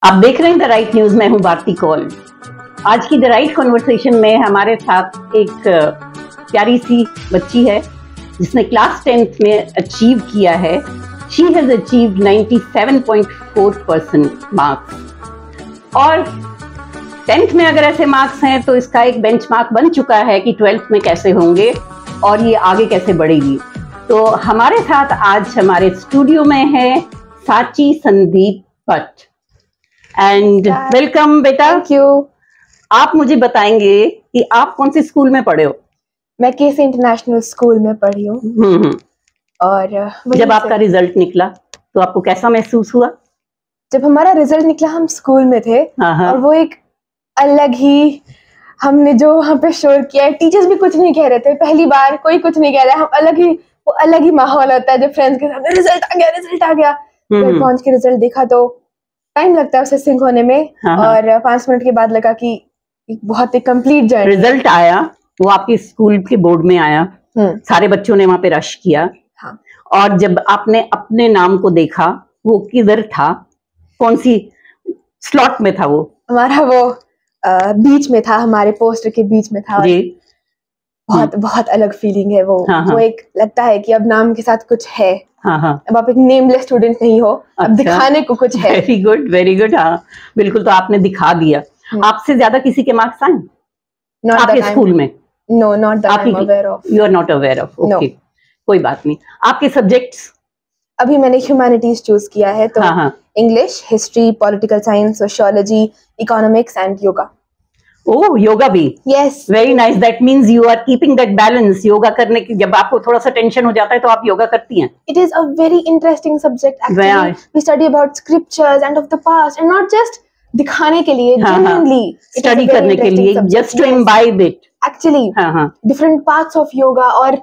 आप देख रहे हैं द राइट न्यूज। मैं हूं भारती कौल। आज की द राइट कॉन्वर्सेशन में हमारे साथ एक प्यारी सी बच्ची है जिसने क्लास 10th में अचीव किया है। शी हैज अचीव्ड 97.4% मार्क्स और 10th में अगर ऐसे मार्क्स हैं तो इसका एक बेंचमार्क बन चुका है कि 12th में कैसे होंगे और ये आगे कैसे बढ़ेगी। तो हमारे साथ आज हमारे स्टूडियो में है साची संदीप भट्ट। एंड वेलकम बेटा। Thank you. आप मुझे बताएंगे कि आप कौन से स्कूल में पढ़े हो? मैं केसी इंटरनेशनल स्कूल में पढ़ी हूँ। और जब आपका रिजल्ट निकला तो आपको कैसा महसूस हुआ? जब हमारा रिजल्ट निकला हम स्कूल में थे और वो एक अलग ही हमने जो वहाँ पे शोर किया। टीचर्स भी कुछ नहीं कह रहे थे, पहली बार कोई कुछ नहीं कह रहा है। हम अलग ही माहौल होता है जब फ्रेंड्स के सामने रिजल्ट आ गया। फिर पहुंच के रिजल्ट देखा तो टाइम लगता है उसे सिंक होने में। और 5 मिनट के बाद लगा कि बहुत ही कंप्लीट जर्नी। रिजल्ट आया, वो आपके स्कूल के बोर्ड में आया, सारे बच्चों ने वहां पे रश किया। हाँ। और जब आपने अपने नाम को देखा, वो किधर था, कौन सी स्लॉट में था? वो हमारा वो बीच में था, हमारे पोस्टर के बीच में था। जी। बहुत अलग फीलिंग है वो। वो एक लगता है कि अब नाम के साथ कुछ है। अब आप एक नेमलेस स्टूडेंट नहीं हो। अब दिखाने को कुछ है। Very good, very good. हाँ बिल्कुल, तो आपने दिखा दिया। आपसे ज्यादा किसी के मार्क्स आए आपके स्कूल में? No, not that I am aware of. You are not aware of. Okay, कोई बात नहीं। आपके सब्जेक्ट्स? अभी मैंने ह्यूमैनिटीज चूज किया है, तो English, history, political science, sociology, economics and yoga. Oh, yoga भी? Yes. Very nice. That means you are keeping that balance. Yoga करने की जब आपको थोड़ा सा टेंशन हो जाता है तो आप योगा करती हैं। It is a very interesting subject actually. We study about scriptures and of the past and not just दिखाने के लिए, जेन्युइनली स्टडी करने के लिए, just to imbibe it actually. Different parts of yoga और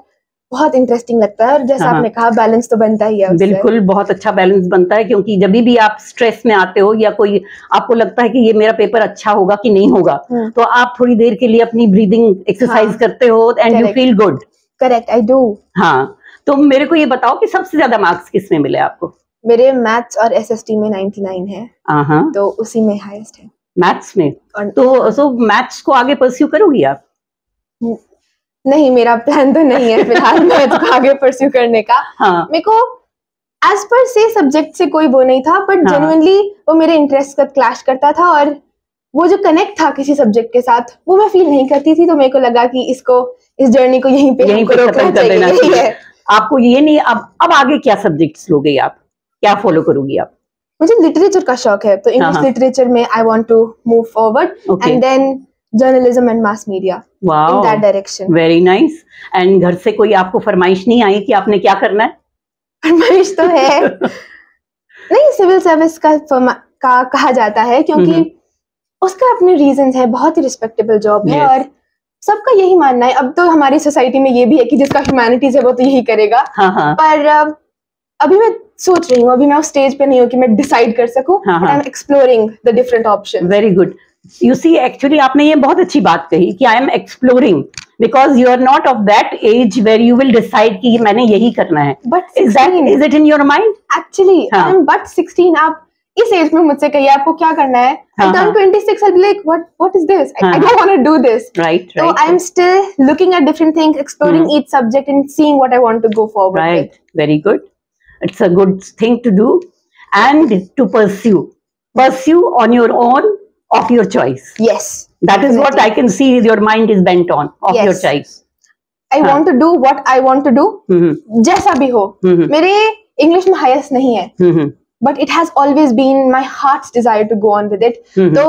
बहुत इंटरेस्टिंग लगता है। और जैसा आपने कहा, बैलेंस तो बनता ही है। बिल्कुल, बहुत अच्छा बैलेंस बनता है, क्योंकि जब भी आप स्ट्रेस में आते हो या कोई आपको लगता है कि ये मेरा पेपर अच्छा होगा कि नहीं होगा, तो आप थोड़ी देर के लिए अपनी ब्रीदिंग एक्सरसाइज करते हो and you feel good. Correct, I do. हाँ, तो मेरे को ये बताओ कि सबसे ज्यादा मार्क्स किसमें मिले आपको? मेरे मैथ्स और एसएसटी में 99 है। तो उसी में हाईएस्ट है मैथ्स में। तो मैथ्स को आगे परस्यू करोगी आप? नहीं, मेरा प्लान तो नहीं है फिलहाल मैथ्स को आगे परस्यू करने का। मेरे को एज पर से सब्जेक्ट से कोई वो नहीं था, बट जेन्युइनली वो मेरे इंटरेस्ट का क्लैश करता था और वो जो कनेक्ट था किसी सब्जेक्ट के साथ वो मैं फील नहीं करती थी। तो मेरे को लगा कि इस जर्नी को यहीं पे खत्म कर देना चाहिए। आपको ये नहीं, अब आगे क्या सब्जेक्ट्स लोगे आप, क्या फॉलो करोगी आप? मुझे लिटरेचर का शौक है, तो इंग्लिश लिटरेचर में I want to move forward and then journalism and mass media, in that direction. Very nice. And घर से कोई आपको फरमाइश नहीं आई कि आपने क्या करना है? फरमाइश तो है नहीं, सिविल सर्विस का कहा जाता है क्योंकि उसका अपने रीजंस है। बहुत ही रिस्पेक्टेबल जॉब है और सबका यही मानना है। अब तो हमारी सोसाइटी में ये भी है कि जिसका ह्यूमैनिटीज है वो तो यही करेगा। पर अभी मैं सोच रही हूँ, अभी मैं उस स्टेज पे नहीं हूँ कि मैं डिसाइड कर सकूं। I am exploring the different options. Very good. You see, actually आपने ये बहुत अच्छी बात कही कि I am exploring, because you are not of that age where you will decide कि मैंने यही करना है। But is it in your mind? Actually I am but 16। आप इस एज में मुझसे कहिए आपको क्या करना है, I turn 26, I'll be like, what is this? I don't want to do this. Right. So I am still looking at different things, exploring each subject and seeing what I want to go forward with. Very good. It's a good thing to do and to pursue on your own, of your choice. Yes. That is what I can see your mind is bent on, of your choice. I want to do what I want to do. जैसा भी हो। मेरे English में highest नहीं है, but it has always been my heart's desire to go on with it. तो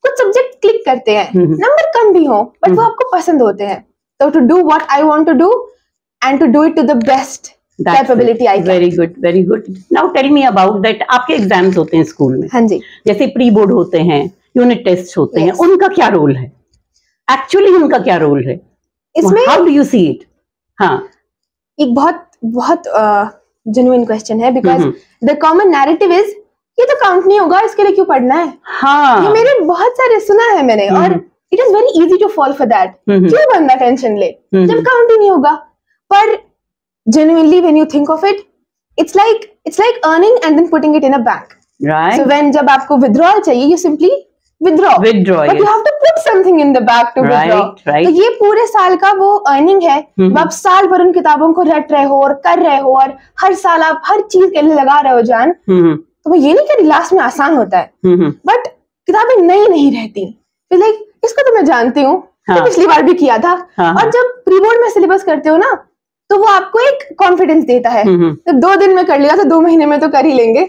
कुछ subject click करते हैं, नंबर कम भी हो, बट वो आपको पसंद होते हैं। तो to do what I want to do and to do it to the best capability I can. Very good, very good. Now tell me about that. आपके एग्जाम्स होते हैं स्कूल में? हाँ जी। जैसे प्री बोर्ड होते हैं, यूनिट टेस्ट होते हैं, उनका क्या रोल है? एक्चुअली उनका क्या रोल है इसमें? How do you see it? हाँ, एक बहुत जेन्युइन क्वेश्चन है, because the common narrative is ये तो काउंट नहीं होगा, इसके लिए क्यों पढ़ना है? हाँ, ये मैंने बहुत सारे सुना है मैंने, और it is very easy to fall for that. क्यों बंदा टेंशन ले जब काउंट ही नहीं होगा? पर genuinely when you think of it, it's like earning and then putting it in a bank. Right. So when जब आपको withdrawal चाहिए, you simply withdraw. But yes. you have to put something in the bag to withdraw. Right. तो ये पूरे साल का वो earning है। आप साल भर उन किताबों को रट रहे हो और कर रहे हो और हर साल आप हर चीज के लिए लगा रहे हो जान। तो मैं ये नहीं कह रही लास्ट में आसान होता है, बट किताबें नई नहीं रहती। लाइक इसको तो मैं जानती हूँ, पिछली बार भी किया था। और जब प्री बोर्ड में सिलेबस करते हो ना, तो वो आपको एक कॉन्फिडेंस देता है। जब 2 दिन में कर लिया तो 2 महीने में तो कर ही लेंगे।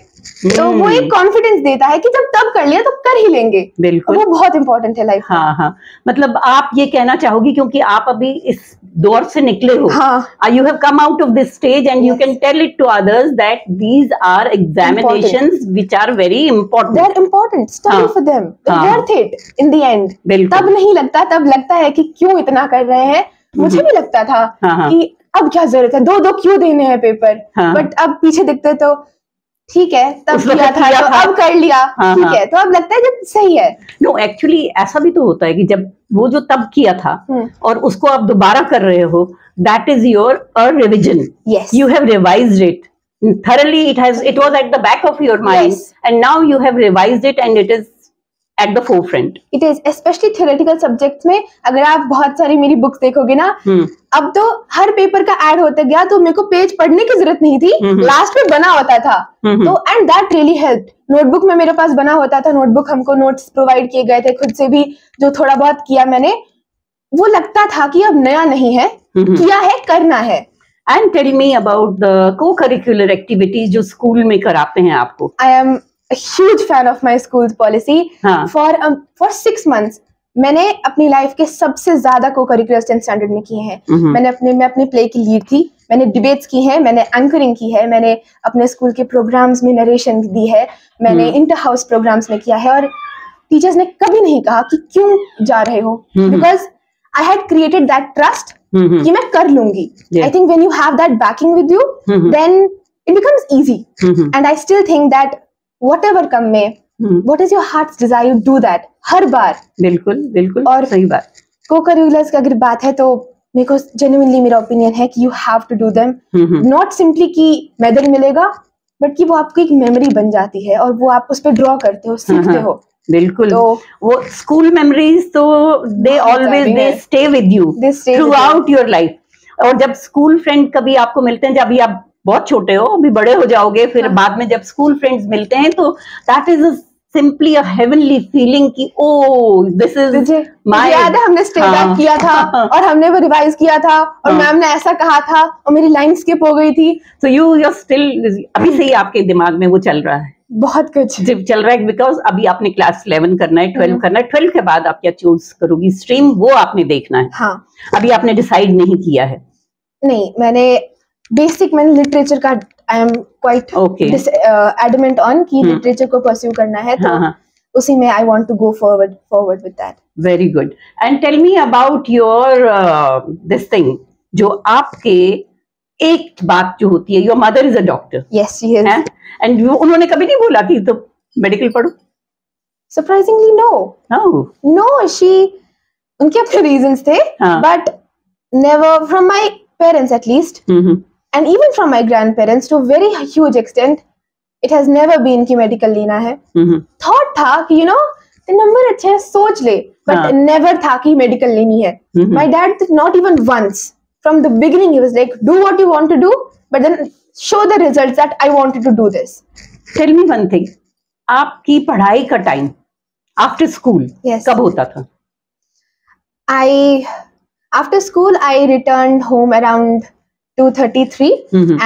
तो वो एक कॉन्फिडेंस देता है कि जब तब कर लिया तो कर ही लेंगे। बिल्कुल, वो बहुत इंपॉर्टेंट है लाइफ में। हाँ, मतलब आप ये कहना चाहोगी क्योंकि आप अभी इस दौर से निकले हो। You have come out of this stage and you can tell it to others that these are examinations which are very important. They are important, study for them, worth it in the end. तब नहीं लगता, तब लगता है कि क्यों इतना कर रहे हैं। मुझे भी लगता था कि अब क्या जरूरत है, 2 क्यों देने हैं पेपर। बट अब पीछे दिखते तो ठीक है, तब किया था तो अब कर लिया, ठीक है। तो अब लगता है जब सही है। नो, एक्चुअली ऐसा भी तो होता है कि जब वो जो तब किया था और उसको आप दोबारा कर रहे हो, that is your revision. You have revised it thoroughly. It was at the back of your mind, and now you have revised it and it is at the forefront. It is, especially theoretical subjects में। अगर आप बहुत सारी मेरी books देखोगे ना, अब तो हर पेपर का ऐड होता गया, तो मेरे को पेज पढ़ने की जरूरत नहीं थी, लास्ट में बना होता था। तो and that really helped. Notebook में मेरे पास बना होता था, नोटबुक हमको नोट्स प्रोवाइड किए गए थे, खुद से भी जो थोड़ा बहुत किया मैंने, वो लगता था कि अब नया नहीं है, किया है, करना है। And tell me about the co-curricular activities जो स्कूल में कराते हैं आपको। I am a huge fan of my school's policy. For 6 months मैंने अपनी लाइफ के सबसे ज्यादा co-curriculars 10th स्टैंडर्ड में किए हैं। मैं अपने प्ले की लीड थी, मैंने डिबेट्स की है, मैंने एंकरिंग की है, मैंने अपने स्कूल के प्रोग्राम्स में नरेशन दी है, मैंने इंटर हाउस प्रोग्राम्स में किया है। और टीचर्स ने कभी नहीं कहा कि क्यों जा रहे हो, because I had created that trust कि मैं कर लूंगी। I think when you have that backing with you, then it becomes easy. And I still think that whatever come may, what is your heart's desire, you do that हर बार। बिल्कुल और सही बात। co-curriculars की अगर बात है तो मेरे को genuinely मेरा ओपिनियन है कि you have to do them, not simply कि मेडल मिलेगा, बट कि वो आपको एक मेमोरी बन जाती है और वो आप उस पर ड्रॉ करते हो, सीखते हो। बिल्कुल, तो वो स्कूल मेमोरीज तो they always they stay with you through out your life. और जब स्कूल फ्रेंड कभी आपको मिलते हैं, जब अभी आप बहुत छोटे हो, अभी बड़े हो जाओगे, फिर बाद में जब स्कूल फ्रेंड्स मिलते हैं, तो that is simply a heavenly feeling कि ओ दिस इज माय। याद है हमने स्टेज अप किया था और हमने वो रिवाइज किया था और मैम ने ऐसा कहा था और मेरी लाइन स्किप हो गई थी। तो यू स्टिल अभी से ही आपके दिमाग में वो चल रहा है, बहुत कुछ चल रहा है। बिकॉज अभी आपने क्लास 11 करना है, 12 करना है, 12 के बाद आप क्या चूज करोगी स्ट्रीम, वो आपने देखना है। हाँ, अभी आपने डिसाइड नहीं किया है। नहीं, मैंने लिटरेचर का I am quite adamant on कि लिटरेचर को परस्यू करना है, तो उसी में I want to go forward with that. Very good. And tell me about your this thing, जो आपके एक बात जो होती है, your mother is a doctor. Yes, she is. And उन्होंने कभी नहीं बोला कि तो मेडिकल पढ़ो? सरप्राइजिंगली नो, उनके अपने रीजंस थे, but never from my parents at least, and even from my grandparents to very huge extent, it has never been कि मेडिकल लेना है। थॉट था कि यू नो नंबर अच्छे है, सोच ले, बट नेवर था कि मेडिकल लेनी है। My dad not even once, from the beginning he was like, do what you want to do, but then show the results that I wanted to do this. Tell me one thing, आपकी पढ़ाई का time after school कब होता था? After school I returned home around 2:33,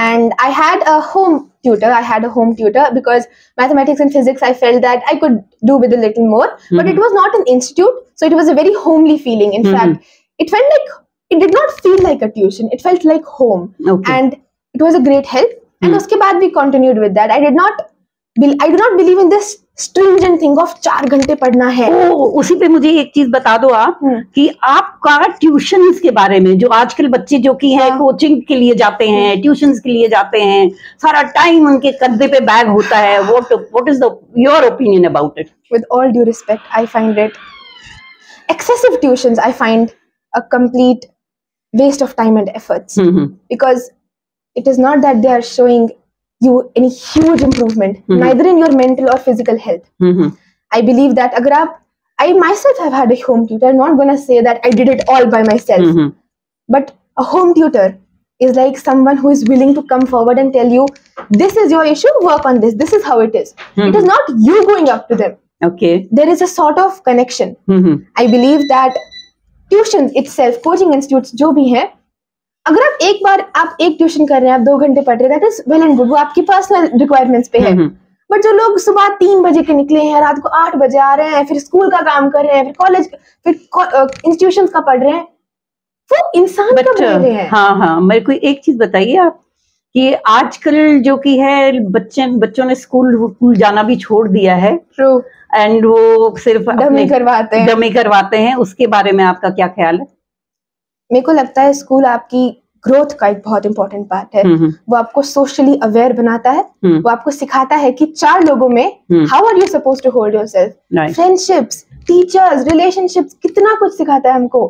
and I had a home tutor because mathematics and physics I felt that I could do with a little more, but it was not an institute, so it was a very homely feeling. In fact, it felt like, it did not feel like a tuition, it felt like home. And it was a great help. And उसके बाद we continued with that. I do not believe in this stringent thing of 4 घंटे पढ़ना है। उसी पे मुझे एक चीज बता दो आप कि आपका ट्यूशंस के बारे में, जो आजकल बच्चे जो की हैं कोचिंग के लिए जाते हैं, ट्यूशंस के लिए जाते हैं, सारा टाइम उनके कंधे पे बैग होता है, what is your opinion about it? With all due respect, I find it excessive tuitions. I find a complete waste of time and efforts, because it is not that they are showing you any huge improvement, neither in your mental or physical health. I believe that I myself have had a home tutor. I'm not gonna say that I did it all by myself, but a home tutor is like someone who is willing to come forward and tell you, this is your issue, work on this. This is how it is. It is not you going up to them. Okay. There is a sort of connection. I believe that tuition itself, coaching institutes जो भी हैं, अगर आप एक tuition कर रहे हैं, आप 2 घंटे पढ़ रहे हैं, that is well and good, वो आपकी पर्सनल रिक्वायरमेंट्स पे है. बट जो लोग सुबह 3 बजे के निकले हैं, रात को 8 बजे आ रहे हैं, फिर स्कूल का काम कर रहे हैं, फिर कॉलेज, फिर इंस्टीट्यूशंस का पढ़ रहे हैं, वो इंसान का बन रहे हैं. हाँ, मेरे को एक चीज बताइए आप कि आजकल जो की है बच्चों ने स्कूल जाना भी छोड़ दिया है. ट्रू. एंड वो सिर्फ डमी करवाते हैं. उसके बारे में आपका क्या ख्याल है? मेरे को लगता है स्कूल आपकी ग्रोथ का एक बहुत इंपॉर्टेंट पार्ट है. वो आपको सोशली अवेयर बनाता है. वो आपको सिखाता है कि 4 लोगों में how are you supposed to hold yourself. Friendships, teachers, relationships, कितना कुछ सिखाता है हमको.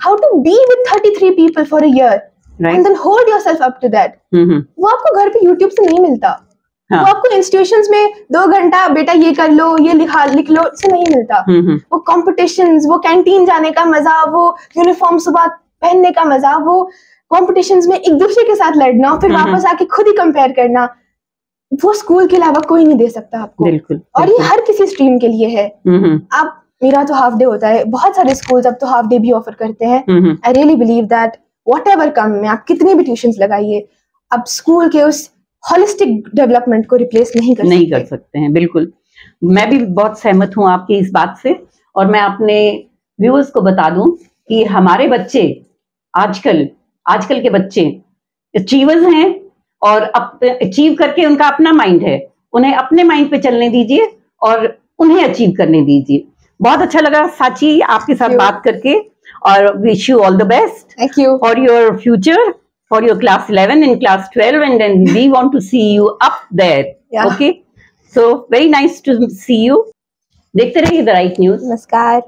How to be with 33 people for a year and then hold yourself up to that. वो आपको घर पे यूट्यूब से नहीं मिलता. वो आपको इंस्टीट्यूशंस में 2 घंटा बेटा ये कर लो, ये लिख लो से नहीं मिलता. वो कॉम्पिटिशंस, वो कैंटीन जाने का मजा, वो यूनिफॉर्म सुबह पहनने का मजा, वो कॉम्पिटिशंस में एक दूसरे के साथ लड़ना, फिर वापस आके खुद ही कंपेयर करना, वो स्कूल के अलावा कोई नहीं दे सकता आपको. बिल्कुल. और ये हर किसी स्ट्रीम के लिए है. आप मेरा तो हाफ डे होता है, बहुत सारे स्कूल्स अब तो हाफ डे भी ऑफर करते हैं. I really believe that whatever come में आप कितनी भी ट्यूशंस लगाइए, अब स्कूल के उस होलिस्टिक डेवलपमेंट को रिप्लेस नहीं कर सकते हैं. बिल्कुल, मैं भी बहुत सहमत हूँ आपकी इस बात से. और मैं अपने व्यूअर्स को बता दूं कि हमारे बच्चे आजकल के बच्चे अचीवर्स हैं और अचीव करके उनका अपना माइंड है. उन्हें अपने माइंड पे चलने दीजिए और उन्हें अचीव करने दीजिए. बहुत अच्छा लगा साची आपके साथ बात करके, और wish you all the best for your future, for your class 11 and class 12, and then we want to see you up there. Okay, so very nice to see you. देखते रहिए द राइट न्यूज. नमस्कार.